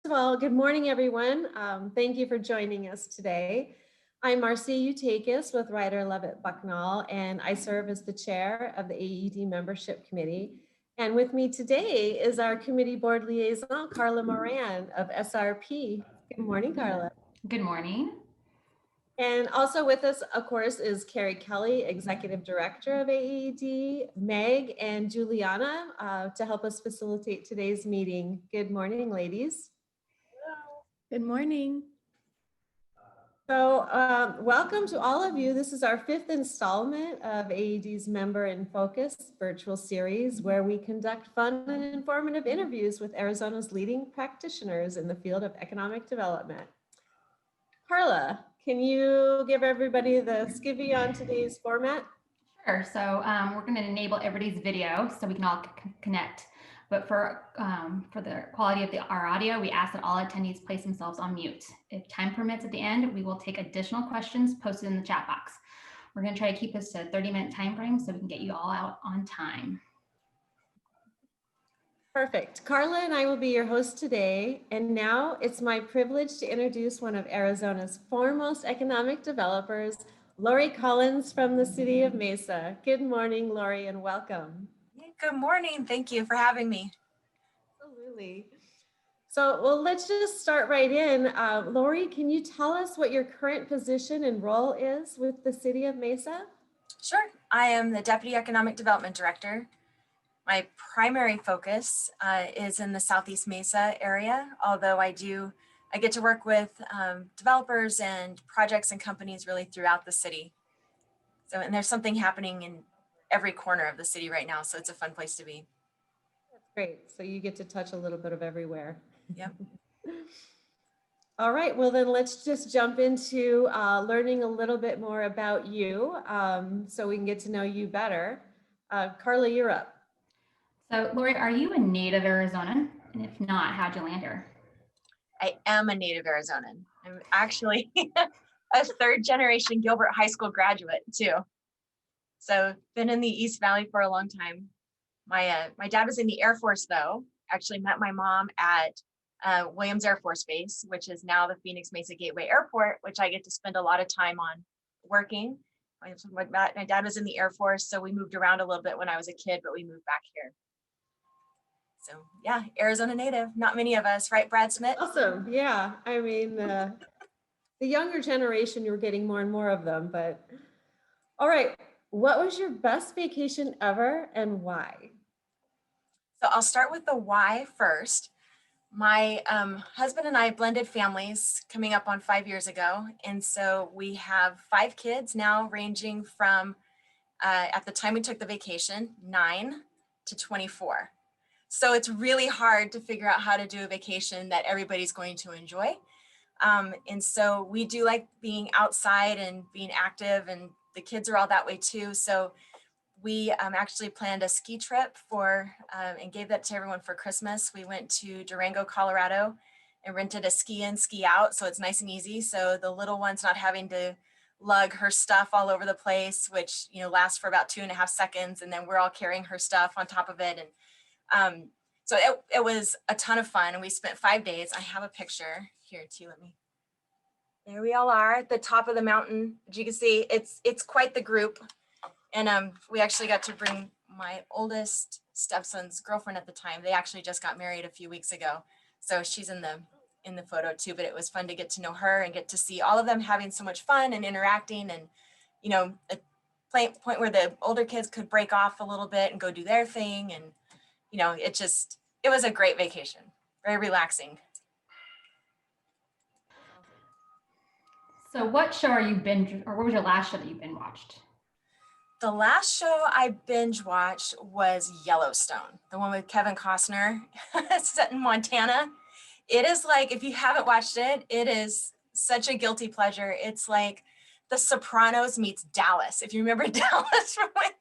of all, good morning, everyone. Thank you for joining us today. I'm Marcia Eutakis with Ryder Levitt Bucknall, and I serve as the chair of the AED Membership Committee. And with me today is our committee board liaison, Carla Moran of SRP. Good morning, Carla. Good morning. And also with us, of course, is Carrie Kelly, Executive Director of AED, Meg and Juliana to help us facilitate today's meeting. Good morning, ladies. Good morning. So welcome to all of you. This is our 5th installment of AED's Member InFocus virtual series, where we conduct fun and informative interviews with Arizona's leading practitioners in the field of economic development. Carla, can you give everybody the skivvy on today's format? Sure. So we're going to enable everybody's video so we can all connect. But for the quality of our audio, we ask that all attendees place themselves on mute. If time permits at the end, we will take additional questions posted in the chat box. We're going to try to keep this to a 30-minute time frame so we can get you all out on time. Perfect. Carla and I will be your hosts today. And now it's my privilege to introduce one of Arizona's foremost economic developers, Lori Collins from the city of Mesa. Good morning, Lori, and welcome. Good morning. Thank you for having me. Absolutely. So, well, let's just start right in. Lori, can you tell us what your current position and role is with the city of Mesa? Sure. I am the Deputy Economic Development Director. My primary focus is in the Southeast Mesa area, although I get to work with developers and projects and companies really throughout the city. So, and there's something happening in every corner of the city right now, so it's a fun place to be. That's great. So you get to touch a little bit of everywhere. Yep. All right, well then let's just jump into learning a little bit more about you so we can get to know you better. Carla, you're up. So Lori, are you a native Arizonan? And if not, how'd you land here? I am a native Arizonan. I'm actually a 3rd-generation Gilbert High School graduate too. So been in the East Valley for a long time. My dad was in the Air Force though. Actually met my mom at Williams Air Force Base, which is now the Phoenix Mesa Gateway Airport, which I get to spend a lot of time on working. My dad was in the Air Force, so we moved around a little bit when I was a kid, but we moved back here. So yeah, Arizona native, not many of us, right, Brad Smith? Awesome, yeah. I mean, the younger generation, you're getting more and more of them, but all right. What was your best vacation ever and why? So I'll start with the why first. My husband and I blended families coming up on 5 years ago. And so we have 5 kids now ranging from, at the time we took the vacation, 9 to 24. So it's really hard to figure out how to do a vacation that everybody's going to enjoy. And so we do like being outside and being active, and the kids are all that way too. So we actually planned a ski trip and gave that to everyone for Christmas. We went to Durango, Colorado and rented a ski in, ski out. So it's nice and easy. So the little one's not having to lug her stuff all over the place, which, you know, lasts for about 2.5 seconds. And then we're all carrying her stuff on top of it. And so it was a ton of fun. And we spent 5 days. I have a picture here too. There we all are at the top of the mountain. As you can see, it's quite the group. And we actually got to bring my oldest stepson's girlfriend at the time. They actually just got married a few weeks ago. So she's in the photo too, but it was fun to get to know her and get to see all of them having so much fun and interacting, and, you know, a point where the older kids could break off a little bit and go do their thing. And, you know, it was a great vacation, very relaxing. So what show are you binge, or what was your last show that you binge watched? The last show I binge watched was Yellowstone, the one with Kevin Costner. It's set in Montana. It is like, if you haven't watched it, it is such a guilty pleasure. It's like The Sopranos meets Dallas. If you remember Dallas from when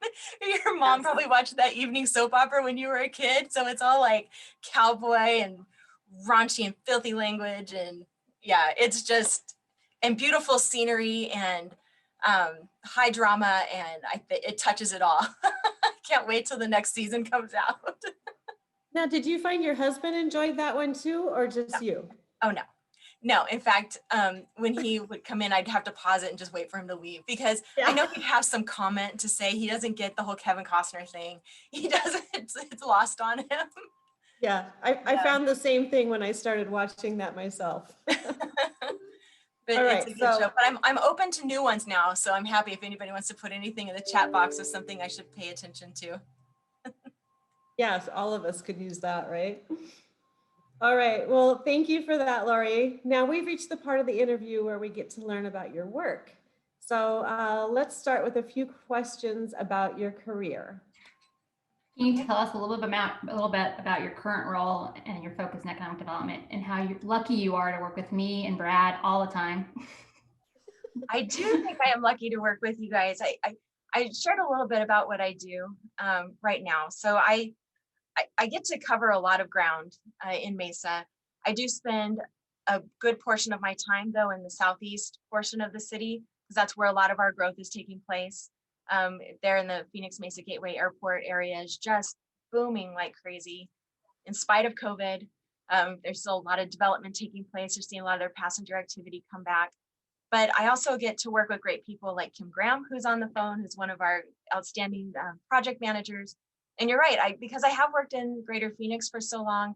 your mom probably watched that evening soap opera when you were a kid. So it's all like cowboy and raunchy and filthy language. And yeah, it's just, and beautiful scenery and high drama, and it touches it all. I can't wait till the next season comes out. Now, did you find your husband enjoyed that one too, or just you? Oh, no. No, in fact, when he would come in, I'd have to pause it and just wait for him to leave because I know he'd have some comment to say. He doesn't get the whole Kevin Costner thing. He doesn't, it's lost on him. Yeah, I found the same thing when I started watching that myself. But All it's right, a good so show. But I'm open to new ones now, so I'm happy if anybody wants to put anything in the chat box of something I should pay attention to. yes, all of us could use that, right? All right, well, thank you for that, Lori. Now we've reached the part of the interview where we get to learn about your work. So let's start with a few questions about your career. Can you tell us a little bit about your current role and your focus in economic development and how lucky you are to work with me and Brad all the time? I do think I am lucky to work with you guys. I shared a little bit about what I do right now. So I get to cover a lot of ground in Mesa. I do spend a good portion of my time though in the southeast portion of the city because that's where a lot of our growth is taking place. There in the Phoenix Mesa Gateway Airport area is just booming like crazy. In spite of COVID, there's still a lot of development taking place. You're seeing a lot of their passenger activity come back. But I also get to work with great people like Kim Graham, who's on the phone, who's one of our outstanding project managers. And you're right, because I have worked in Greater Phoenix for so long,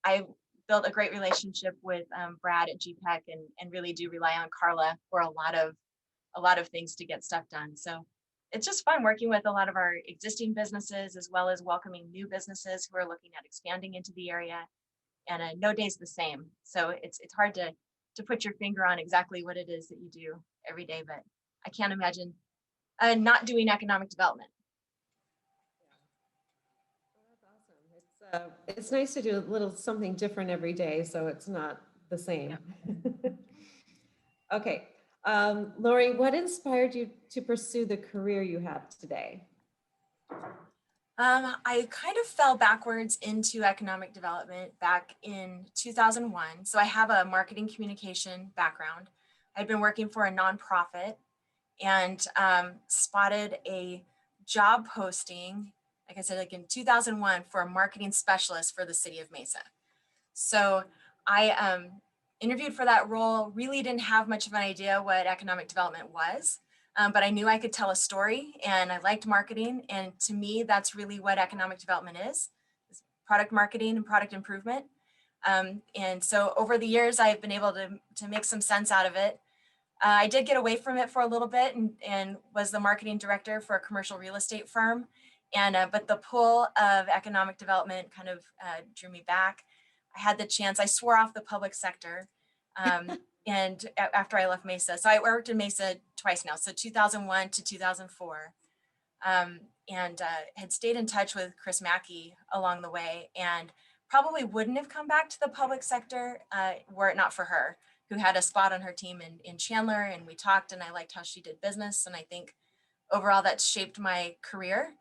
I built a great relationship with Brad at GPEC and really do rely on Carla for a lot of things to get stuff done. So it's just fun working with a lot of our existing businesses as well as welcoming new businesses who are looking at expanding into the area. And no day's the same. So it's hard to put your finger on exactly what it is that you do every day, but I can't imagine not doing economic development. That's awesome. It's nice to do a little something different every day, so it's not the same. Yeah. Okay, Lori, what inspired you to pursue the career you have today? I kind of fell backwards into economic development back in 2001. So I have a marketing communication background. I'd been working for a nonprofit and spotted a job posting, like I said, like in 2001 for a marketing specialist for the city of Mesa. So I interviewed for that role, really didn't have much of an idea what economic development was, but I knew I could tell a story and I liked marketing. And to me, that's really what economic development is product marketing and product improvement. And so over the years, I've been able to make some sense out of it. I did get away from it for a little bit and was the marketing director for a commercial real estate firm. And but the pull of economic development kind of drew me back. I had the chance, I swore off the public sector and after I left Mesa. So I worked in Mesa twice now, so 2001 to 2004. And had stayed in touch with Chris Mackey along the way and probably wouldn't have come back to the public sector were it not for her, who had a spot on her team in Chandler, and we talked and I liked how she did business. And I think overall that shaped my career.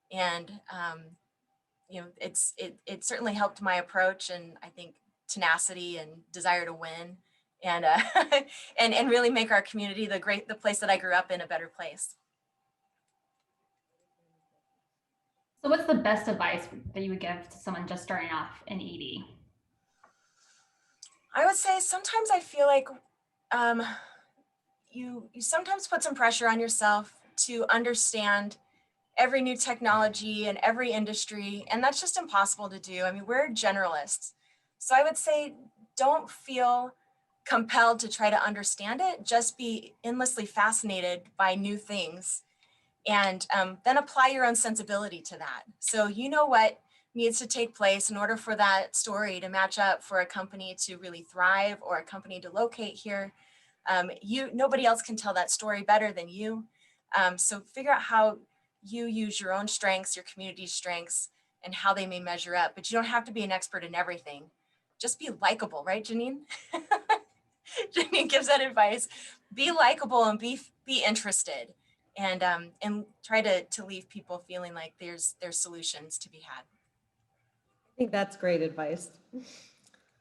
And you know, it certainly helped my approach and I think tenacity and desire to win and and really make our community the place that I grew up in a better place. So what's the best advice that you would give to someone just starting off in ED? I would say sometimes I feel like you sometimes put some pressure on yourself to understand every new technology and every industry, and that's just impossible to do. I mean, we're generalists. So I would say don't feel compelled to try to understand it, just be endlessly fascinated by new things and then apply your own sensibility to that. So you know what needs to take place in order for that story to match up for a company to really thrive or a company to locate here. Nobody else can tell that story better than you. So figure out how you use your own strengths, your community's strengths, and how they may measure up. But you don't have to be an expert in everything. Just be likable, right, Janine? Janine gives that advice. Be likable and be interested, and try to leave people feeling like there's solutions to be had. I think that's great advice.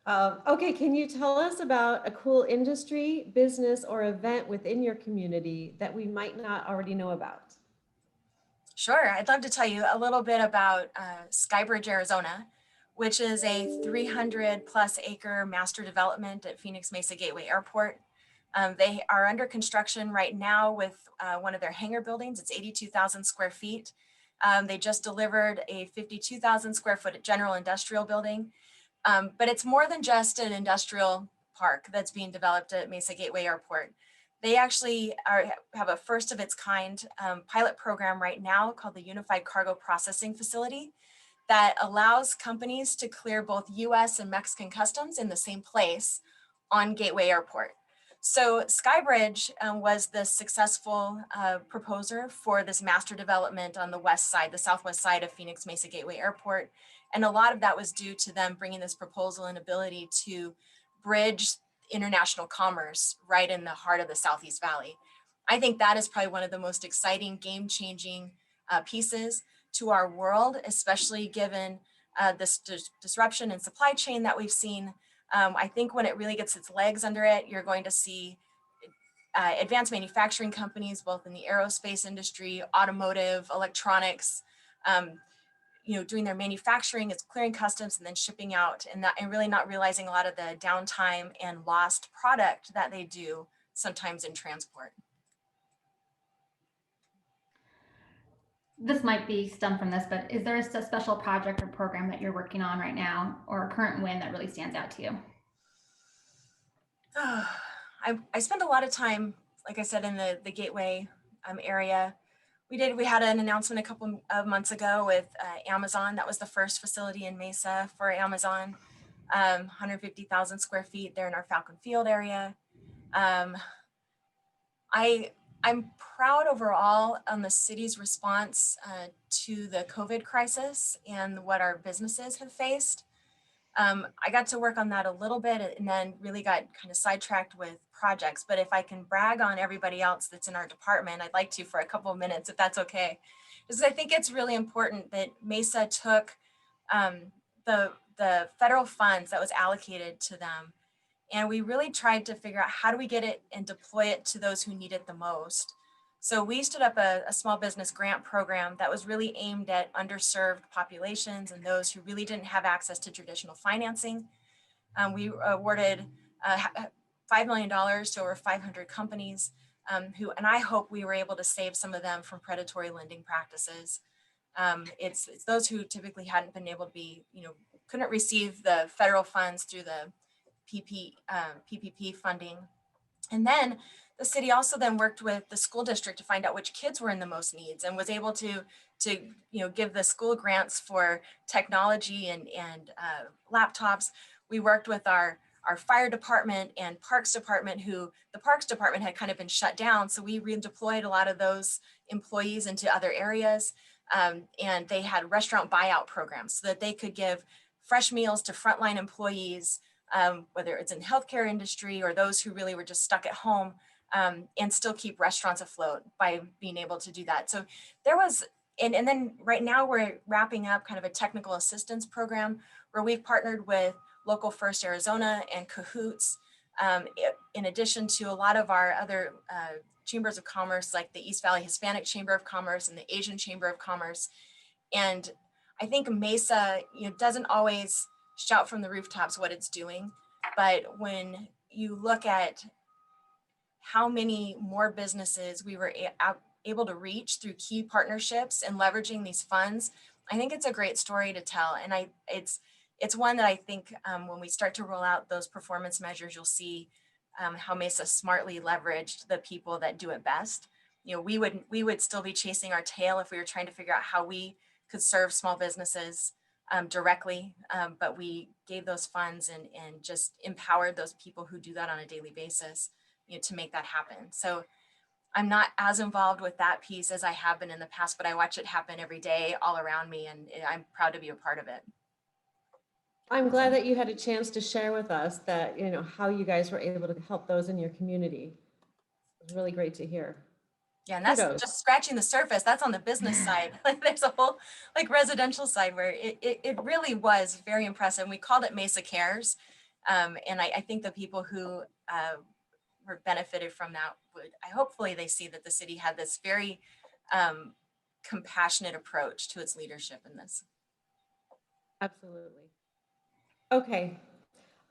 Okay, can you tell us about a cool industry, business, or event within your community that we might not already know about? Sure, I'd love to tell you a little bit about Skybridge, Arizona, which is a 300+ acre master development at Phoenix Mesa Gateway Airport. They are under construction right now with one of their hangar buildings. It's 82,000 square feet. They just delivered a 52,000 square foot general industrial building. But it's more than just an industrial park that's being developed at Mesa Gateway Airport. They actually have a first of its kind pilot program right now called the Unified Cargo Processing Facility that allows companies to clear both US and Mexican customs in the same place on Gateway Airport. So Skybridge was the successful proposer for this master development on the west side, the southwest side of Phoenix Mesa Gateway Airport. And a lot of that was due to them bringing this proposal and ability to bridge international commerce right in the heart of the Southeast Valley. I think that is probably one of the most exciting, game-changing pieces to our world, especially given this disruption in supply chain that we've seen. I think when it really gets its legs under it, you're going to see advanced manufacturing companies, both in the aerospace industry, automotive, electronics, doing their manufacturing, it's clearing customs and then shipping out, and really not realizing a lot of the downtime and lost product that they do sometimes in transport. This might be stemmed from this, but is there a special project or program that you're working on right now or a current win that really stands out to you? I spend a lot of time, like I said, in the Gateway area. We had an announcement a couple of months ago with Amazon. That was the first facility in Mesa for Amazon, 150,000 square feet there in our Falcon Field area. I'm proud overall on the city's response to the COVID crisis and what our businesses have faced. I got to work on that a little bit and then really got kind of sidetracked with projects. But if I can brag on everybody else that's in our department, I'd like to for a couple of minutes, if that's okay. Because I think it's really important that Mesa took the federal funds that was allocated to them, and we really tried to figure out how do we get it and deploy it to those who need it the most. So we stood up a small business grant program that was really aimed at underserved populations and those who really didn't have access to traditional financing. We awarded $5 million to over 500 companies and I hope we were able to save some of them from predatory lending practices. It's those who typically hadn't been able to be, couldn't receive the federal funds through the PPP funding. And then the city also then worked with the school district to find out which kids were in the most needs and was able to give the school grants for technology and laptops. We worked with our fire department and parks department, the parks department had kind of been shut down. So we redeployed a lot of those employees into other areas. And they had restaurant buyout programs so that they could give fresh meals to frontline employees, whether it's in the healthcare industry or those who really were just stuck at home, and still keep restaurants afloat by being able to do that. So there was, and then right now we're wrapping up kind of a technical assistance program where we've partnered with Local First Arizona and Cahoots, in addition to a lot of our other chambers of commerce, like the East Valley Hispanic Chamber of Commerce and the Asian Chamber of Commerce. And I think Mesa doesn't always shout from the rooftops what it's doing, but when you look at how many more businesses we were able to reach through key partnerships and leveraging these funds, I think it's a great story to tell. And it's one that I think when we start to roll out those performance measures, you'll see how Mesa smartly leveraged the people that do it best. We would still be chasing our tail if we were trying to figure out how we could serve small businesses directly, but we gave those funds and just empowered those people who do that on a daily basis, to make that happen. So I'm not as involved with that piece as I have been in the past, but I watch it happen every day all around me, and I'm proud to be a part of it. I'm glad that you had a chance to share with us that, how you guys were able to help those in your community. It was really great to hear. Yeah, and that's just scratching the surface. That's on the business side. There's a whole residential side where it really was very impressive. We called it Mesa Cares. And I think the people who were benefited from that hopefully they see that the city had this very compassionate approach to its leadership in this. Absolutely. Okay.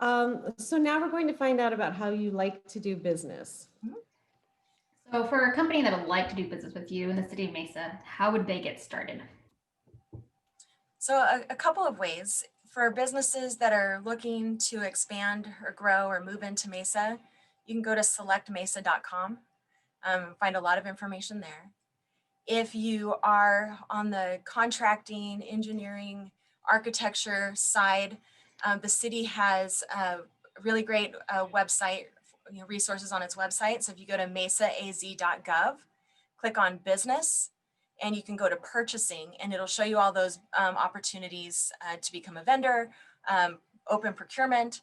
So now we're going to find out about how you like to do business. So for a company that would like to do business with you in the city of Mesa, how would they get started? So a couple of ways. For businesses that are looking to expand or grow or move into Mesa, you can go to selectmesa.com, find a lot of information there. If you are on the contracting, engineering, architecture side, the city has a really great website, resources on its website. So if you go to mesaaz.gov, click on business, and you can go to purchasing, and it'll show you all those opportunities to become a vendor, open procurement,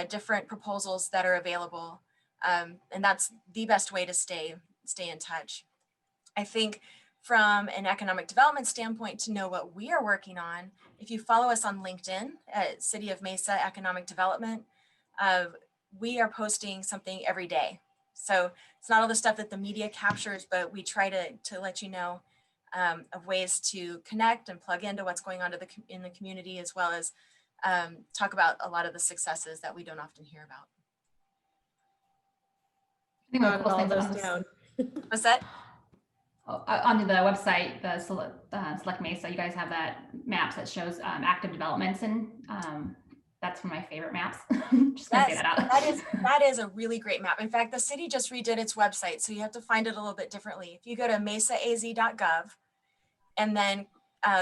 different proposals that are available. And that's the best way to stay in touch. I think from an economic development standpoint, to know what we are working on, if you follow us on LinkedIn at City of Mesa Economic Development, we are posting something every day. So it's not all the stuff that the media captures, but we try to let you know of ways to connect and plug into what's going on in the community, as well as talk about a lot of the successes that we don't often hear about. I think one of Jotted the coolest all things those on this, down. What's that? onto the website, the Select Mesa, you guys have that maps that shows active developments, and that's one of my favorite maps. Just gonna say Yes, that out. that is a really great map. In fact, the city just redid its website, so you have to find it a little bit differently. If you go to mesaaz.gov, and then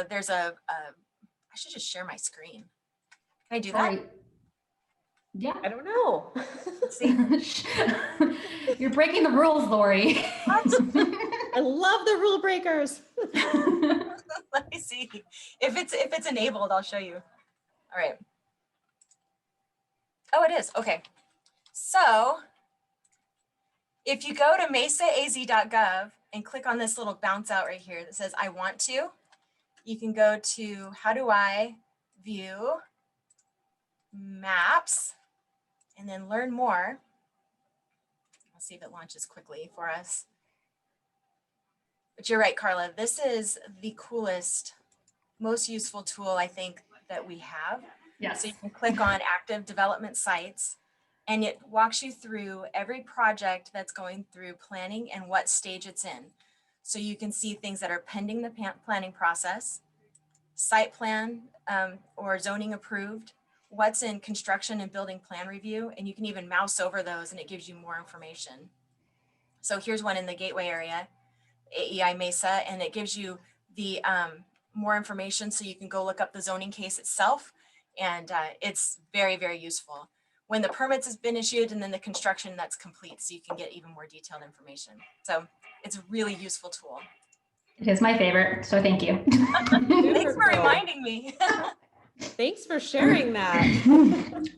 there's I should just share my screen. Can I do that? Lori, yeah. I don't know. Let's see. You're breaking the rules, Lori. I love the rule breakers. Let me see. If it's enabled, I'll show you. All right. Oh, it is. Okay. So if you go to mesaaz.gov and click on this little bounce out right here that says I want to, you can go to how do I view maps and then learn more. Let's see if it launches quickly for us. But you're right, Carla, this is the coolest, most useful tool I think that we have. Yes. So you can click on active development sites, and it walks you through every project that's going through planning and what stage it's in. So you can see things that are pending the planning process, site plan or zoning approved, what's in construction and building plan review, and you can even mouse over those and it gives you more information. So here's one in the Gateway area, AEI Mesa, and it gives you the more information so you can go look up the zoning case itself, and it's very, very useful. When the permits has been issued and then the construction that's complete, so you can get even more detailed information. So it's a really useful tool. It is my favorite, so thank you. Thanks for reminding me. Thanks for sharing that.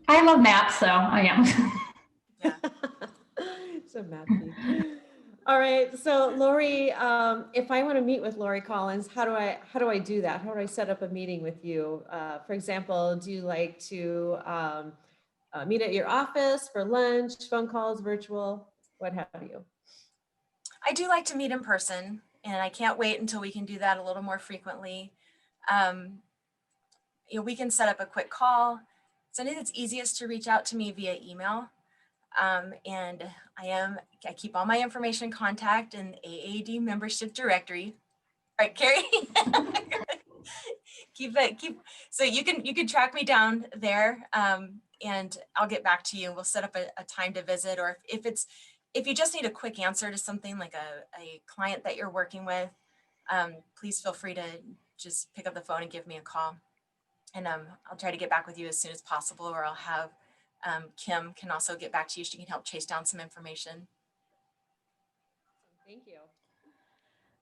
I love maps, so I am. Yeah. So mathy. All right. So Lori, if I want to meet with Lori Collins, how do I do that? How do I set up a meeting with you? For example, do you like to meet at your office for lunch, phone calls, virtual, what have you? I do like to meet in person, and I can't wait until we can do that a little more frequently. We can set up a quick call. So I think it's easiest to reach out to me via email. And I keep all my information contact in AAD membership directory. All right, Carrie. So you can track me down there, and I'll get back to you. We'll set up a time to visit, or if you just need a quick answer to something like a client that you're working with, please feel free to just pick up the phone and give me a call. And I'll try to get back with you as soon as possible, or I'll have Kim can also get back to you. She can help chase down some information. Thank you.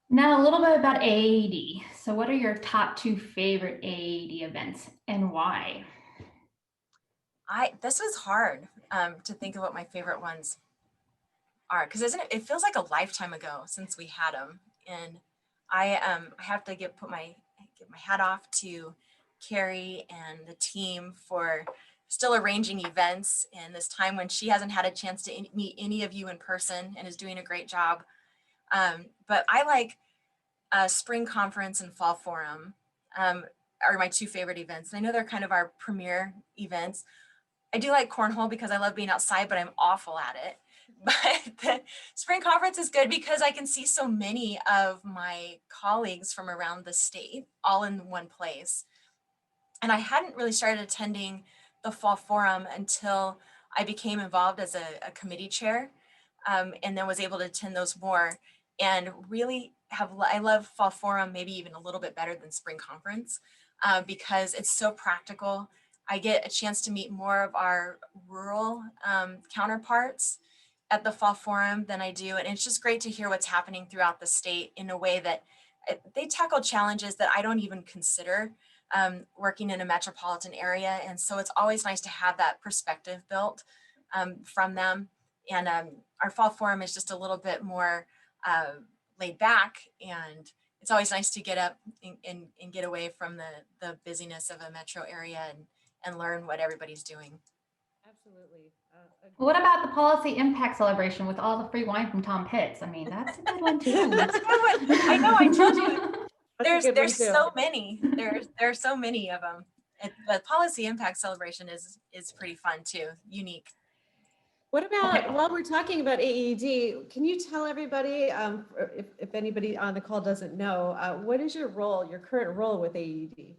Now a little bit about AAD. So what are your top 2 favorite AAD events and why? This was hard to think of what my favorite ones are, because it feels like a lifetime ago since we had them, and I have to give my hat off to Carrie and the team for still arranging events in this time when she hasn't had a chance to meet any of you in person and is doing a great job. But I like spring conference and fall forum. are my two favorite events. And I know they're kind of our premier events. I do like cornhole because I love being outside, but I'm awful at it. But the spring conference is good because I can see so many of my colleagues from around the state all in one place. And I hadn't really started attending the fall forum until I became involved as a committee chair, and then was able to attend those more, and really I love fall forum maybe even a little bit better than spring conference, because it's so practical. I get a chance to meet more of our rural counterparts at the fall forum than I do. And it's just great to hear what's happening throughout the state in a way that they tackle challenges that I don't even consider working in a metropolitan area. And so it's always nice to have that perspective built from them. And our fall forum is just a little bit more laid back, and it's always nice to get up and get away from the busyness of a metro area and learn what everybody's doing. Absolutely. What about the policy impact celebration with all the free wine from Tom Pitts? I mean, that's a good one too. That's a good one. I know, I told you. That's a good one There's too. so many. There's so many of them. The policy impact celebration is pretty fun too, unique. What about, Okay. while we're talking about AED, can you tell everybody, if anybody on the call doesn't know, what is your role, your current role with AED?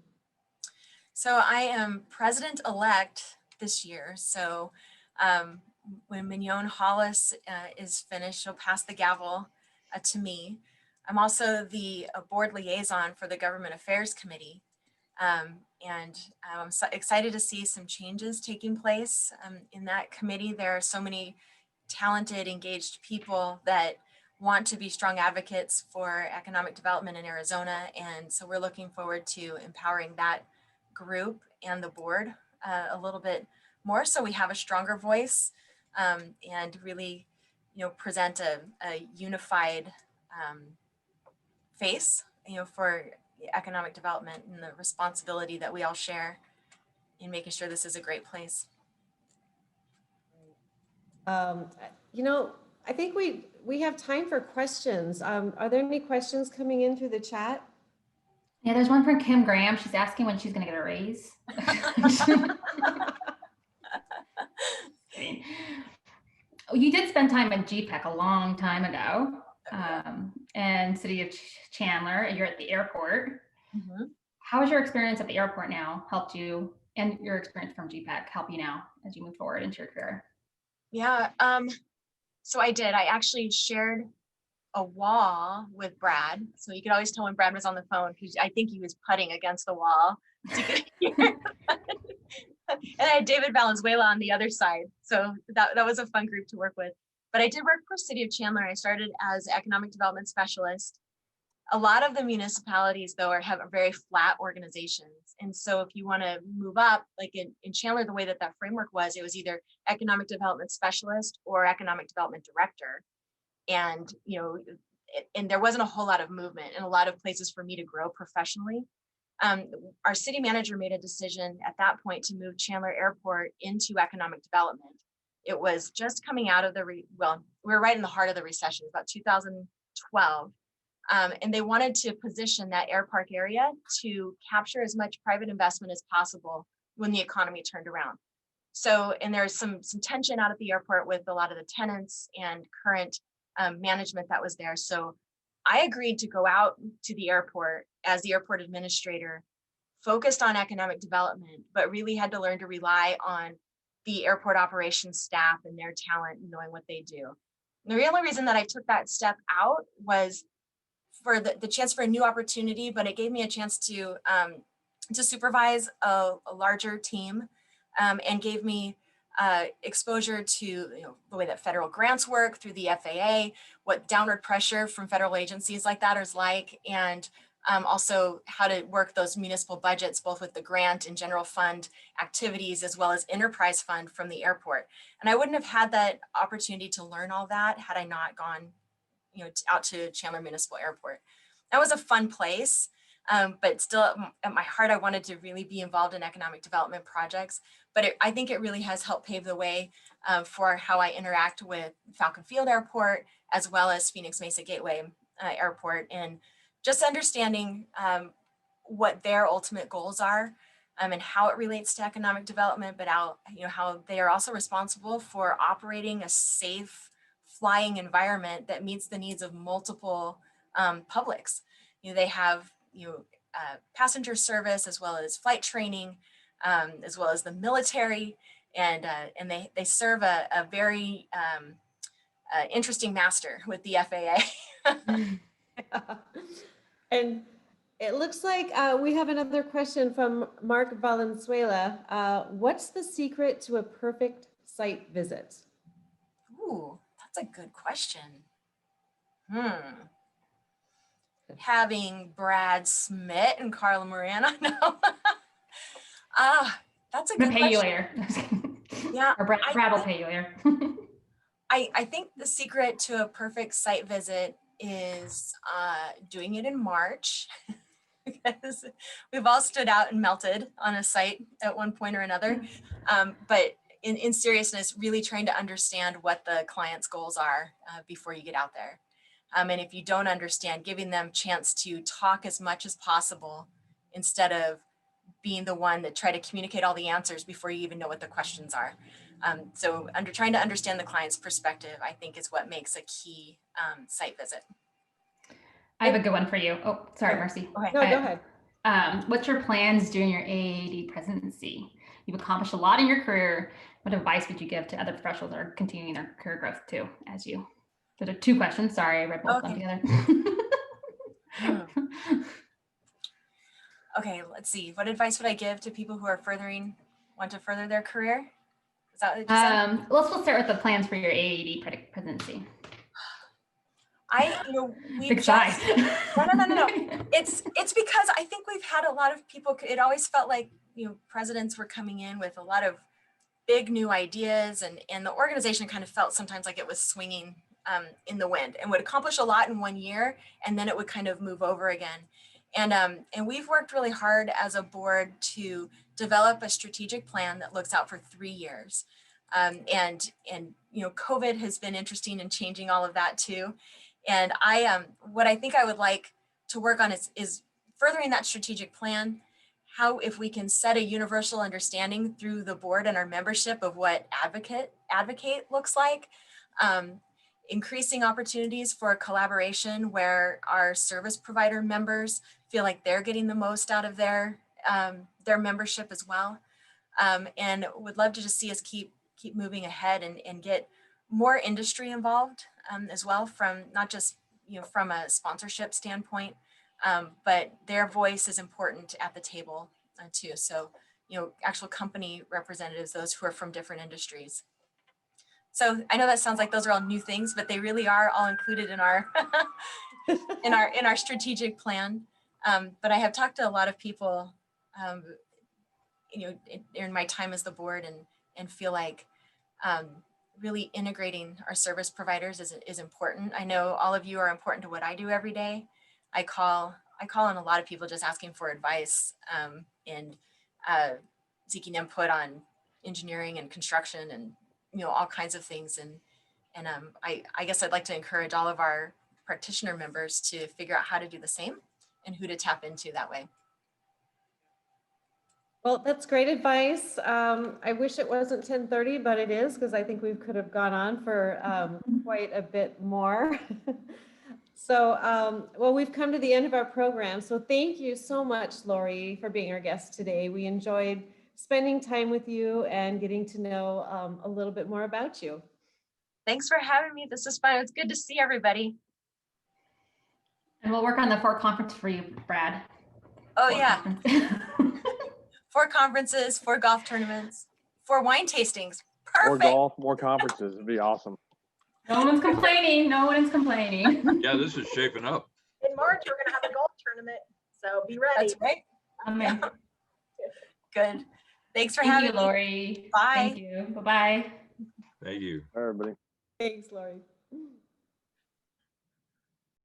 So I am president-elect this year. So when Mignon Hollis is finished, she'll pass the gavel to me. I'm also the board liaison for the Government Affairs Committee. And I'm so excited to see some changes taking place in that committee. There are so many talented, engaged people that want to be strong advocates for economic development in Arizona. And so we're looking forward to empowering that group and the board a little bit more, so we have a stronger voice and really, present a unified face, for economic development and the responsibility that we all share in making sure this is a great place. I think we have time for questions. Are there any questions coming in through the chat? Yeah, there's one from Kim Graham. She's asking when she's going to get a raise. You did spend time at GPEC a long time ago, and City of Chandler. You're at the airport. Mm-hmm. How has your experience at the airport now helped you, and your experience from GPEC help you now as you move forward into your career? Yeah, so I did. I actually shared a wall with Brad. So you could always tell when Brad was on the phone, because I think he was putting against the wall to get here. And I had David Valenzuela on the other side. So that was a fun group to work with. But I did work for City of Chandler. I started as economic development specialist. A lot of the municipalities, though, have very flat organizations. And so if you want to move up, like in Chandler, the way that framework was, it was either economic development specialist or economic development director. And, and there wasn't a whole lot of movement and a lot of places for me to grow professionally. Our city manager made a decision at that point to move Chandler Airport into economic development. It was just coming out of we were right in the heart of the recession, about 2012. And they wanted to position that air park area to capture as much private investment as possible when the economy turned around. So, and there's some tension out at the airport with a lot of the tenants and current management that was there. So I agreed to go out to the airport as the airport administrator, focused on economic development, but really had to learn to rely on the airport operations staff and their talent and knowing what they do. And the only reason that I took that step out was for the chance for a new opportunity, but it gave me a chance to supervise a larger team and gave me exposure to the way that federal grants work through the FAA, what downward pressure from federal agencies like that is like, and also how to work those municipal budgets, both with the grant and general fund activities, as well as enterprise fund from the airport. And I wouldn't have had that opportunity to learn all that had I not gone out to Chandler Municipal Airport. That was a fun place, but still at my heart, I wanted to really be involved in economic development projects. But I think it really has helped pave the way for how I interact with Falcon Field Airport, as well as Phoenix Mesa Gateway Airport, and just understanding what their ultimate goals are, and how it relates to economic development, but how they are also responsible for operating a safe flying environment that meets the needs of multiple publics. They have passenger service, as well as flight training, as well as the military, and they serve a very interesting master with the FAA. And it looks like we have another question from Mark Valenzuela. What's the secret to a perfect site visit? Ooh, that's a good question. Having Brad Smith and Carla Morano. No. That's a I'm good gonna pay you question. later. Yeah, Or Brad will pay you later. I think the secret to a perfect site visit is doing it in March, because we've all stood out and melted on a site at one point or another. But in seriousness, really trying to understand what the client's goals are before you get out there. And if you don't understand, giving them chance to talk as much as possible instead of being the one that try to communicate all the answers before you even know what the questions are. So trying to understand the client's perspective, I think, is what makes a key site visit. I have a good one for you. Oh, sorry, Marcy. Okay. No, go ahead. What's your plans during your AAD presidency? You've accomplished a lot in your career. What advice would you give to other professionals that are continuing their career growth too, as you? So there are two questions. Sorry, I read both of them together. Okay, let's see. What advice would I give to people who are want to further their career? Is that what you said? We'll start with the plans for your AAD presidency. We Big just, sigh. no. It's because I think we've had a lot of people, it always felt like, presidents were coming in with a lot of big new ideas, and the organization kind of felt sometimes like it was swinging in the wind and would accomplish a lot in 1 year, and then it would kind of move over again. And we've worked really hard as a board to develop a strategic plan that looks out for 3 years. And COVID has been interesting in changing all of that too. And what I think I would like to work on is furthering that strategic plan. How, if we can set a universal understanding through the board and our membership of what advocate looks like, increasing opportunities for collaboration where our service provider members feel like they're getting the most out of their membership as well, and would love to just see us keep moving ahead and get more industry involved as well, from not just from a sponsorship standpoint, but their voice is important at the table too. So actual company representatives, those who are from different industries. So I know that sounds like those are all new things, but they really are all included in our in our strategic plan. But I have talked to a lot of people, in my time as the board, and feel like really integrating our service providers is important. I know all of you are important to what I do every day. I call on a lot of people just asking for advice and seeking input on engineering and construction and all kinds of things. And I guess I'd like to encourage all of our practitioner members to figure out how to do the same and who to tap into that way. Well, that's great advice. I wish it wasn't 10:30, but it is, because I think we could have gone on for quite a bit more. So, well, we've come to the end of our program. So thank you so much, Lori, for being our guest today. We enjoyed spending time with you and getting to know a little bit more about you. Thanks for having me. This is fun. It's good to see everybody. And we'll work on the 4 conference for you, Brad. Oh, yeah. 4 conferences, 4 golf tournaments, 4 wine tastings. Perfect. More golf, more conferences. It'd be awesome. No one's complaining. No one's complaining. Yeah, this is shaping up. In March, we're going to have a golf tournament, so be ready. That's right. Amen. Good. Thanks for Thank having you, me. Lori. Bye. Thank you. Bye-bye. Thank you. Everybody. Thanks, Lori.